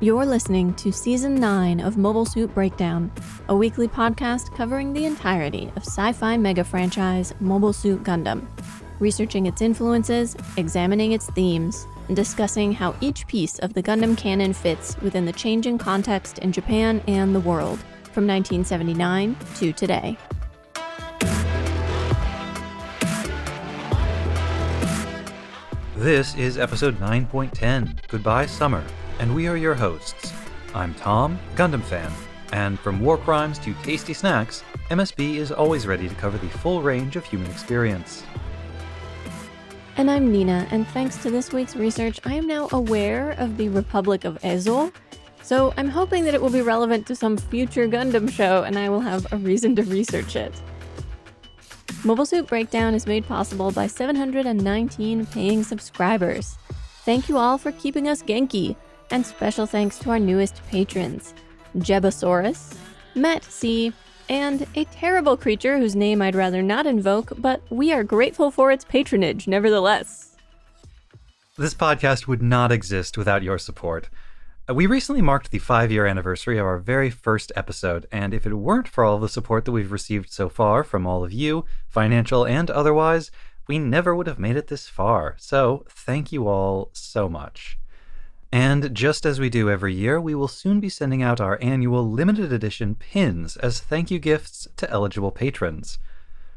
You're listening to Season 9 of Mobile Suit Breakdown, a weekly podcast covering the entirety of sci-fi mega franchise Mobile Suit Gundam, researching its influences, examining its themes, and discussing how each piece of the Gundam canon fits within the changing context in Japan and the world, from 1979 to today. This is episode 9.10, Goodbye Summer, and we are your hosts. I'm Tom, Gundam fan, and from war crimes to tasty snacks, MSB is always ready to cover the full range of human experience. And I'm Nina, and thanks to this week's research, I am now aware of the Republic of Ezo, so I'm hoping that it will be relevant to some future Gundam show, and I will have a reason to research it. Mobile Suit Breakdown is made possible by 719 paying subscribers. Thank you all for keeping us Genki, and special thanks to our newest patrons, Jebasaurus, Matt C., and a terrible creature whose name I'd rather not invoke, but we are grateful for its patronage nevertheless. This podcast would not exist without your support. We recently marked the 5-year anniversary of our very first episode, and if it weren't for all the support that we've received so far from all of you, financial and otherwise, we never would have made it this far. So thank you all so much. And just as we do every year, we will soon be sending out our annual limited edition pins as thank you gifts to eligible patrons.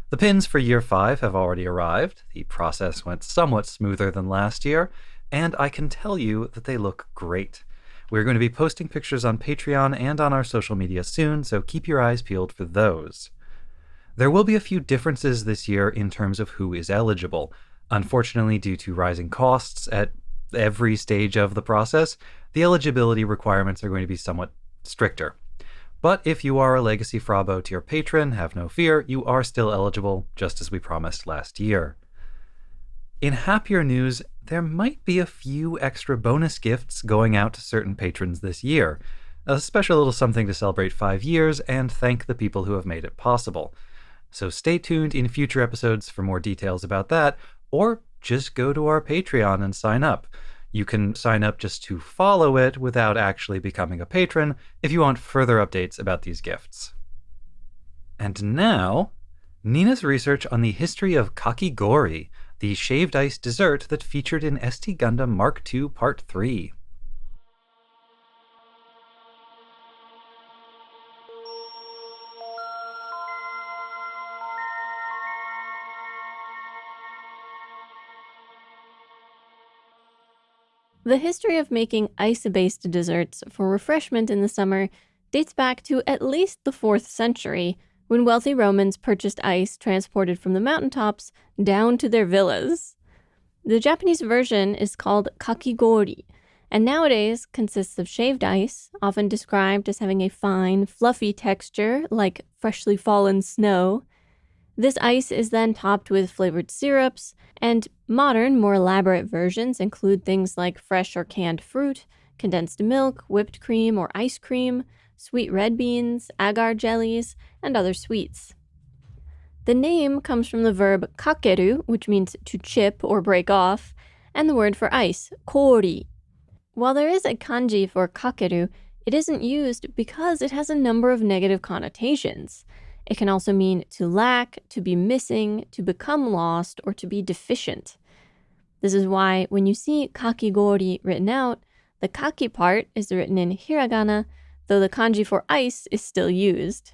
The pins for year 5 have already arrived. The process went somewhat smoother than last year, and I can tell you that they look great. We're going to be posting pictures on Patreon and on our social media soon, so keep your eyes peeled for those. There will be a few differences this year in terms of who is eligible. Unfortunately, due to rising costs at every stage of the process, the eligibility requirements are going to be somewhat stricter. But if you are a Legacy Frabo tier patron, have no fear, you are still eligible, just as we promised last year. In happier news, there might be a few extra bonus gifts going out to certain patrons this year. A special little something to celebrate 5 years and thank the people who have made it possible. So stay tuned in future episodes for more details about that, or just go to our Patreon and sign up. You can sign up just to follow it without actually becoming a patron if you want further updates about these gifts. And now, Nina's research on the history of kakigori, the shaved ice dessert that featured in ST Gundam Mark II Part 3. The history of making ice-based desserts for refreshment in the summer dates back to at least the 4th century, when wealthy Romans purchased ice transported from the mountaintops down to their villas. The Japanese version is called kakigori, and nowadays consists of shaved ice, often described as having a fine, fluffy texture like freshly fallen snow. This ice is then topped with flavored syrups, and modern, more elaborate versions include things like fresh or canned fruit, condensed milk, whipped cream or ice cream, sweet red beans, agar jellies, and other sweets. The name comes from the verb kakeru, which means to chip or break off, and the word for ice, kori. While there is a kanji for kakeru, it isn't used because it has a number of negative connotations. It can also mean to lack, to be missing, to become lost, or to be deficient. This is why when you see kakigori written out, the kaki part is written in hiragana, though the kanji for ice is still used.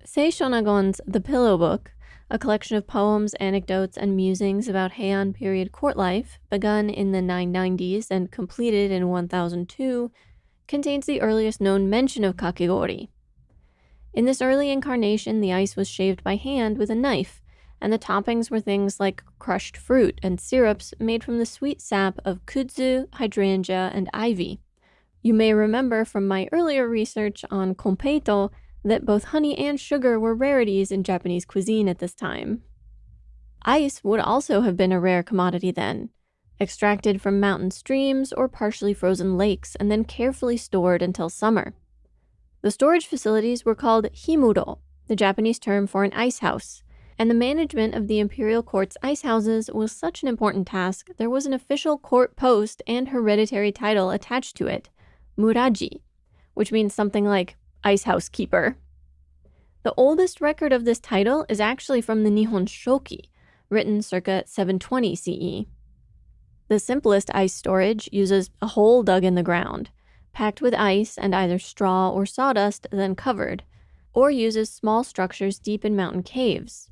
Sei Shonagon's The Pillow Book, a collection of poems, anecdotes, and musings about Heian period court life, begun in the 990s and completed in 1002, contains the earliest known mention of kakigori. In this early incarnation, the ice was shaved by hand with a knife, and the toppings were things like crushed fruit and syrups made from the sweet sap of kudzu, hydrangea, and ivy. You may remember from my earlier research on konpeito that both honey and sugar were rarities in Japanese cuisine at this time. Ice would also have been a rare commodity then, extracted from mountain streams or partially frozen lakes and then carefully stored until summer. The storage facilities were called himuro, the Japanese term for an ice house, And the management of the imperial court's ice houses was such an important task, there was an official court post and hereditary title attached to it, Muraji, which means something like ice house keeper. The oldest record of this title is actually from the Nihon Shoki, written circa 720 CE. The simplest ice storage uses a hole dug in the ground, packed with ice and either straw or sawdust, then covered, or uses small structures deep in mountain caves.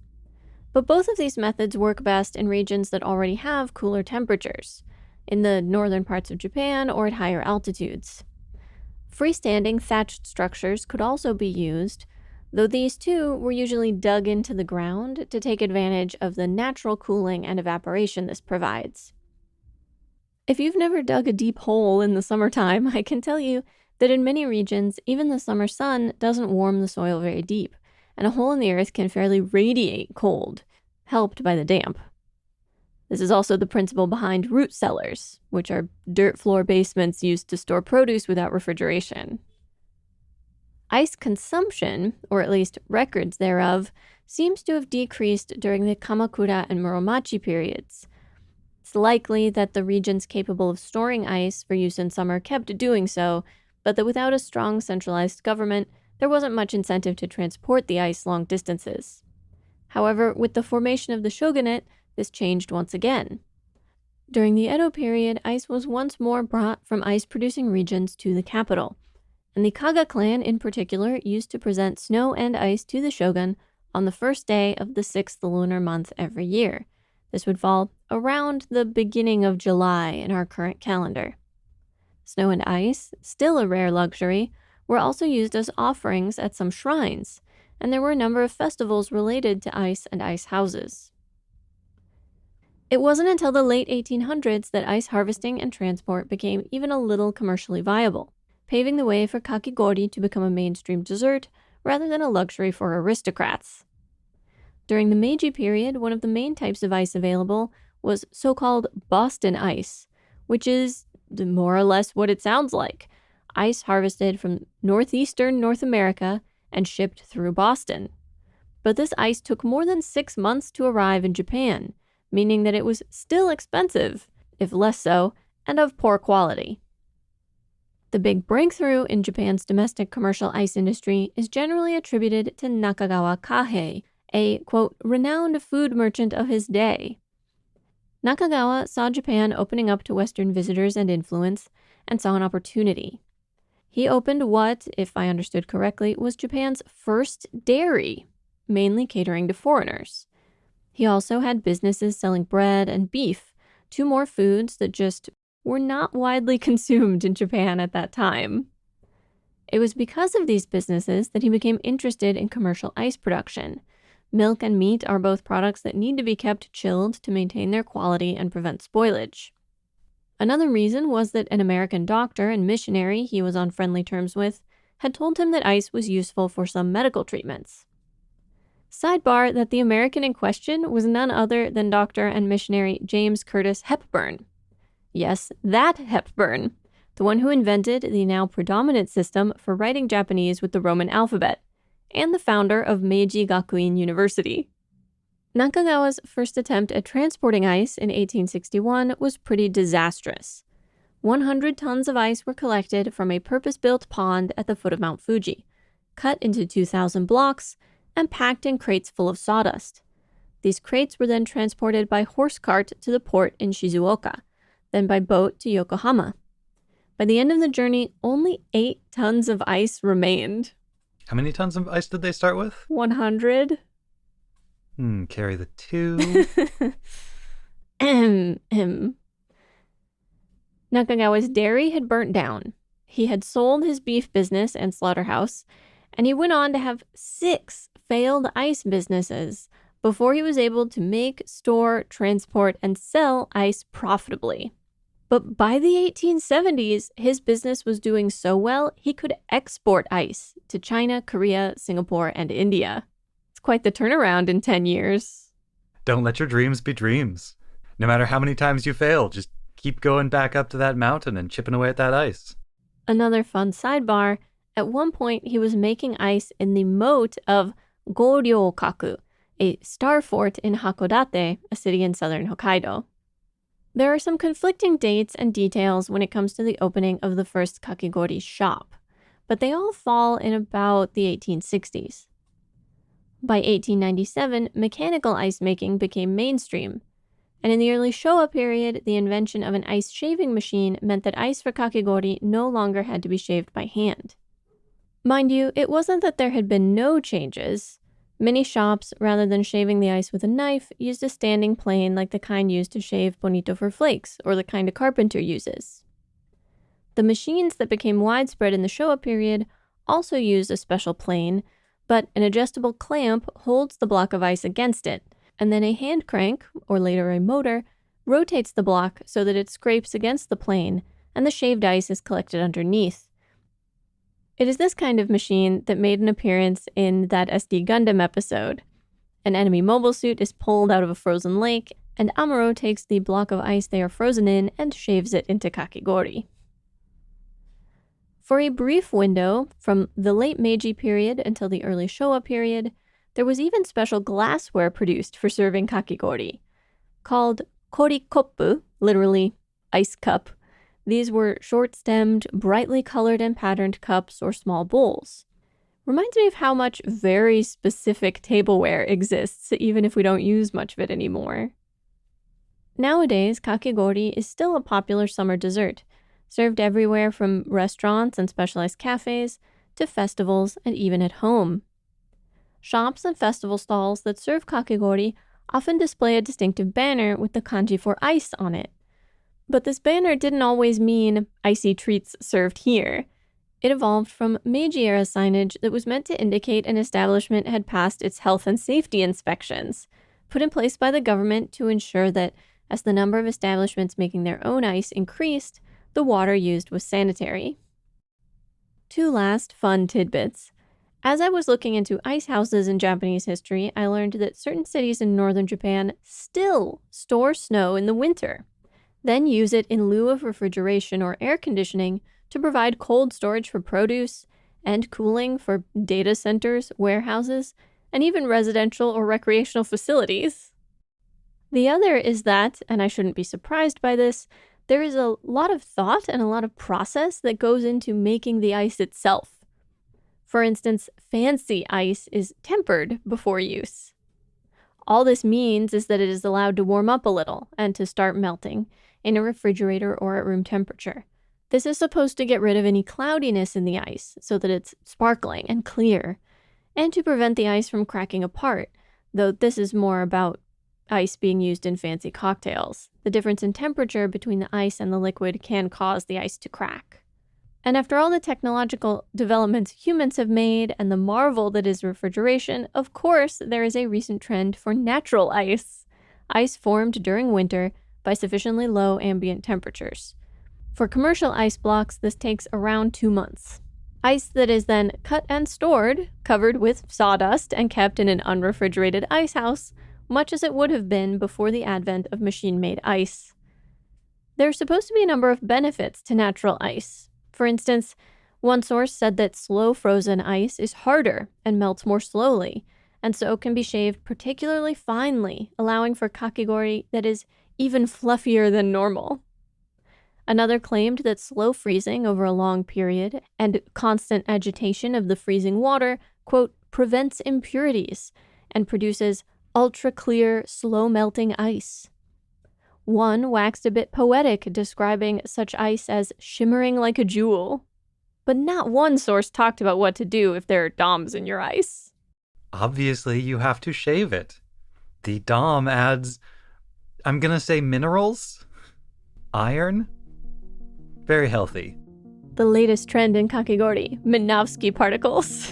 But both of these methods work best in regions that already have cooler temperatures, in the northern parts of Japan or at higher altitudes. Freestanding thatched structures could also be used, though these too were usually dug into the ground to take advantage of the natural cooling and evaporation this provides. If you've never dug a deep hole in the summertime, I can tell you that in many regions, even the summer sun doesn't warm the soil very deep, and a hole in the earth can fairly radiate cold, helped by the damp. This is also the principle behind root cellars, which are dirt floor basements used to store produce without refrigeration. Ice consumption, or at least records thereof, seems to have decreased during the Kamakura and Muromachi periods. It's likely that the regions capable of storing ice for use in summer kept doing so, but that without a strong centralized government, there wasn't much incentive to transport the ice long distances. However, with the formation of the shogunate, this changed once again. During the Edo period, ice was once more brought from ice-producing regions to the capital, and the Kaga clan in particular used to present snow and ice to the shogun on the first day of the 6th lunar month every year. This would fall around the beginning of July in our current calendar. Snow and ice, still a rare luxury, were also used as offerings at some shrines, and there were a number of festivals related to ice and ice houses. It wasn't until the late 1800s that ice harvesting and transport became even a little commercially viable, paving the way for kakigori to become a mainstream dessert rather than a luxury for aristocrats. During the Meiji period, one of the main types of ice available was so-called Boston ice, which is more or less what it sounds like: ice harvested from northeastern North America and shipped through Boston. But this ice took more than 6 months to arrive in Japan, meaning that it was still expensive, if less so, and of poor quality. The big breakthrough in Japan's domestic commercial ice industry is generally attributed to Nakagawa Kahei, a, quote, renowned food merchant of his day. Nakagawa saw Japan opening up to Western visitors and influence, and saw an opportunity. He opened what, if I understood correctly, was Japan's first dairy, mainly catering to foreigners. He also had businesses selling bread and beef, two more foods that just were not widely consumed in Japan at that time. It was because of these businesses that he became interested in commercial ice production. Milk and meat are both products that need to be kept chilled to maintain their quality and prevent spoilage. Another reason was that an American doctor and missionary he was on friendly terms with had told him that ice was useful for some medical treatments. Sidebar that the American in question was none other than Dr. and missionary James Curtis Hepburn. Yes, that Hepburn, the one who invented the now predominant system for writing Japanese with the Roman alphabet, and the founder of Meiji Gakuin University. Nakagawa's first attempt at transporting ice in 1861 was pretty disastrous. 100 tons of ice were collected from a purpose-built pond at the foot of Mount Fuji, cut into 2,000 blocks, and packed in crates full of sawdust. These crates were then transported by horse cart to the port in Shizuoka, then by boat to Yokohama. By the end of the journey, only 8 tons of ice remained. How many tons of ice did they start with? 100. Carry the 2. Nakagawa's dairy had burnt down. He had sold his beef business and slaughterhouse, and he went on to have 6 failed ice businesses before he was able to make, store, transport, and sell ice profitably. But by the 1870s, his business was doing so well, he could export ice to China, Korea, Singapore, and India. It's quite the turnaround in 10 years. Don't let your dreams be dreams. No matter how many times you fail, just keep going back up to that mountain and chipping away at that ice. Another fun sidebar, at one point he was making ice in the moat of Goryokaku, a star fort in Hakodate, a city in southern Hokkaido. There are some conflicting dates and details when it comes to the opening of the first kakigori shop, but they all fall in about the 1860s. By 1897, mechanical ice making became mainstream, and in the early Showa period, the invention of an ice shaving machine meant that ice for kakigori no longer had to be shaved by hand. Mind you, it wasn't that there had been no changes. Many shops, rather than shaving the ice with a knife, used a standing plane like the kind used to shave bonito for flakes, or the kind a carpenter uses. The machines that became widespread in the Showa period also used a special plane, but an adjustable clamp holds the block of ice against it, and then a hand crank, or later a motor, rotates the block so that it scrapes against the plane, and the shaved ice is collected underneath. It is this kind of machine that made an appearance in that SD Gundam episode. An enemy mobile suit is pulled out of a frozen lake, and Amuro takes the block of ice they are frozen in and shaves it into kakigori. For a brief window, from the late Meiji period until the early Showa period, there was even special glassware produced for serving kakigori. Called korikoppu, literally ice cup, these were short-stemmed, brightly colored and patterned cups or small bowls. Reminds me of how much very specific tableware exists, even if we don't use much of it anymore. Nowadays, kakigori is still a popular summer dessert, served everywhere from restaurants and specialized cafes to festivals and even at home. Shops and festival stalls that serve kakigori often display a distinctive banner with the kanji for ice on it. But this banner didn't always mean icy treats served here. It evolved from Meiji-era signage that was meant to indicate an establishment had passed its health and safety inspections, put in place by the government to ensure that as the number of establishments making their own ice increased, the water used was sanitary. Two last fun tidbits. As I was looking into ice houses in Japanese history, I learned that certain cities in northern Japan still store snow in the winter, then use it in lieu of refrigeration or air conditioning to provide cold storage for produce and cooling for data centers, warehouses, and even residential or recreational facilities. The other is that, and I shouldn't be surprised by this, there is a lot of thought and a lot of process that goes into making the ice itself. For instance, fancy ice is tempered before use. All this means is that it is allowed to warm up a little and to start melting in a refrigerator or at room temperature. This is supposed to get rid of any cloudiness in the ice so that it's sparkling and clear, and to prevent the ice from cracking apart, though this is more about ice being used in fancy cocktails. The difference in temperature between the ice and the liquid can cause the ice to crack. And after all the technological developments humans have made and the marvel that is refrigeration, of course, there is a recent trend for natural ice. Ice formed during winter by sufficiently low ambient temperatures. For commercial ice blocks, this takes around 2 months. Ice that is then cut and stored, covered with sawdust and kept in an unrefrigerated ice house, much as it would have been before the advent of machine-made ice. There are supposed to be a number of benefits to natural ice. For instance, one source said that slow frozen ice is harder and melts more slowly, and so can be shaved particularly finely, allowing for kakigori that is even fluffier than normal. Another claimed that slow freezing over a long period and constant agitation of the freezing water, quote, prevents impurities and produces ultra-clear, slow-melting ice. One waxed a bit poetic, describing such ice as shimmering like a jewel. But not one source talked about what to do if there are DOMs in your ice. Obviously, you have to shave it. The DOM adds, I'm gonna say minerals? Iron? Very healthy. The latest trend in kakigori, Minovsky particles.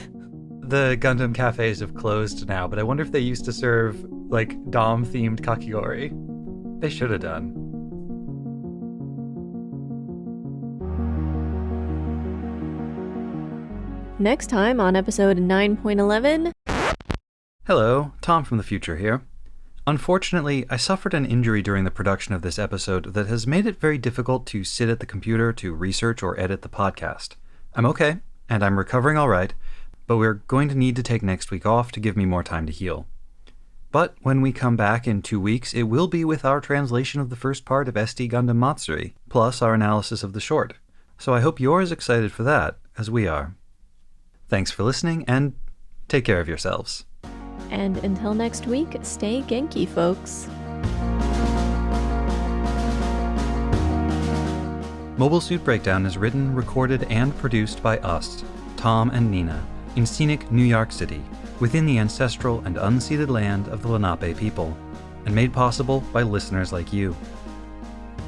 The Gundam cafes have closed now, but I wonder if they used to serve, like, DOM-themed kakigori. They should have done. Next time on episode 9.11... Hello, Tom from the future here. Unfortunately, I suffered an injury during the production of this episode that has made it very difficult to sit at the computer to research or edit the podcast. I'm okay, and I'm recovering all right, but we're going to need to take next week off to give me more time to heal. But when we come back in 2 weeks, it will be with our translation of the first part of SD Gundam Matsuri, plus our analysis of the short. So I hope you're as excited for that as we are. Thanks for listening, and take care of yourselves. And until next week, stay Genki, folks. Mobile Suit Breakdown is written, recorded, and produced by us, Tom and Nina, in scenic New York City, within the ancestral and unceded land of the Lenape people, and made possible by listeners like you.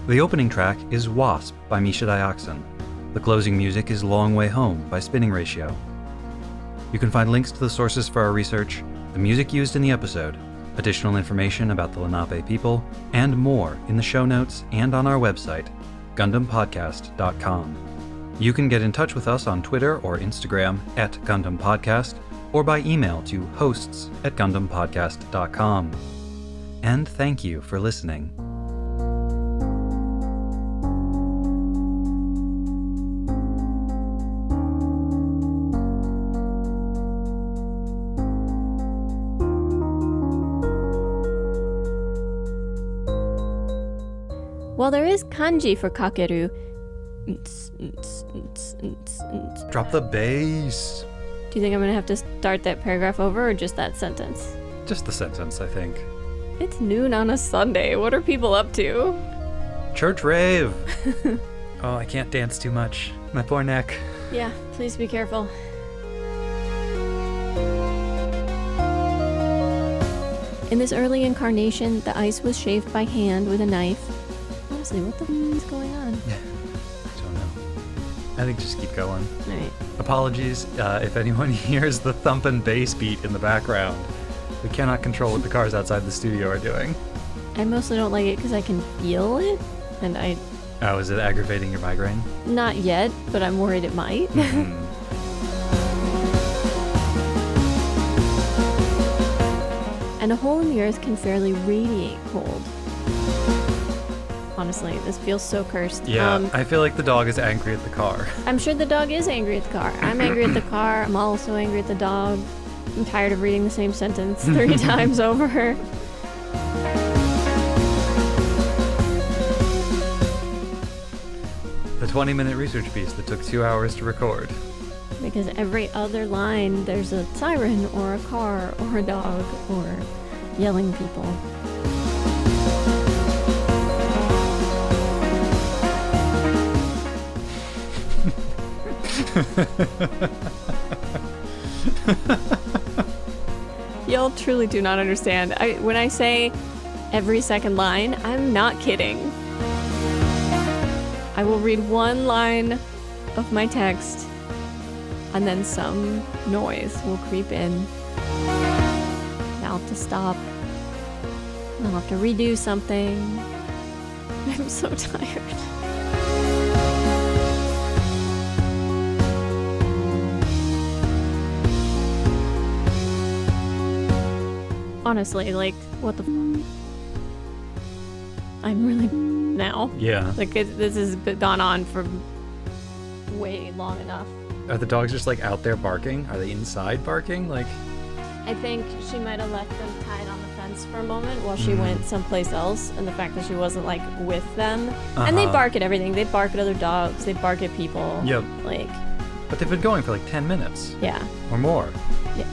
The opening track is Wasp by Misha Dioxin. The closing music is Long Way Home by Spinning Ratio. You can find links to the sources for our research, the music used in the episode, additional information about the Lenape people, and more in the show notes and on our website, GundamPodcast.com. You can get in touch with us on Twitter or Instagram at Gundam Podcast, or by email to hosts@GundamPodcast.com. And thank you for listening. While there is kanji for kakeru, Drop the bass. do you think I'm going to have to start that paragraph over or just that sentence? Just the sentence, I think. It's noon on a Sunday. What are people up to? Church rave. Oh, I can't dance too much. My poor neck. Yeah, please be careful. In this early incarnation, the ice was shaved by hand with a knife. Honestly, what the is going on? I don't know. I think just keep going. All right. Apologies if anyone hears the thumping bass beat in the background. We cannot control what the cars outside the studio are doing. I mostly don't like it because I can feel it, and Oh, is it aggravating your migraine? not yet, but I'm worried it might. And a hole in the earth can fairly radiate cold. Honestly, this feels so cursed. Yeah, I feel like the dog is angry at the car. I'm sure the dog is angry at the car. I'm angry at the car. I'm also angry at the dog. I'm tired of reading the same sentence 3 times over. The 20-minute research piece that took 2 hours to record. Because every other line, there's a siren or a car or a dog or yelling people. Y'all truly do not understand. When I say every second line, I'm not kidding. I will read one line of my text, and then some noise will creep in. I'll have to stop. I'll have to redo something. I'm so tired. Honestly, like, what the I'm really now. Yeah. Like, this has gone on for way long enough. Are the dogs just like out there barking? Are they inside barking? Like, I think she might have left them tied on the fence for a moment while she went someplace else, and the fact that she wasn't like with them. And they bark at everything. They bark at other dogs. They bark at people. Yep. Like, but they've been going for like 10 minutes yeah. or more. Yeah.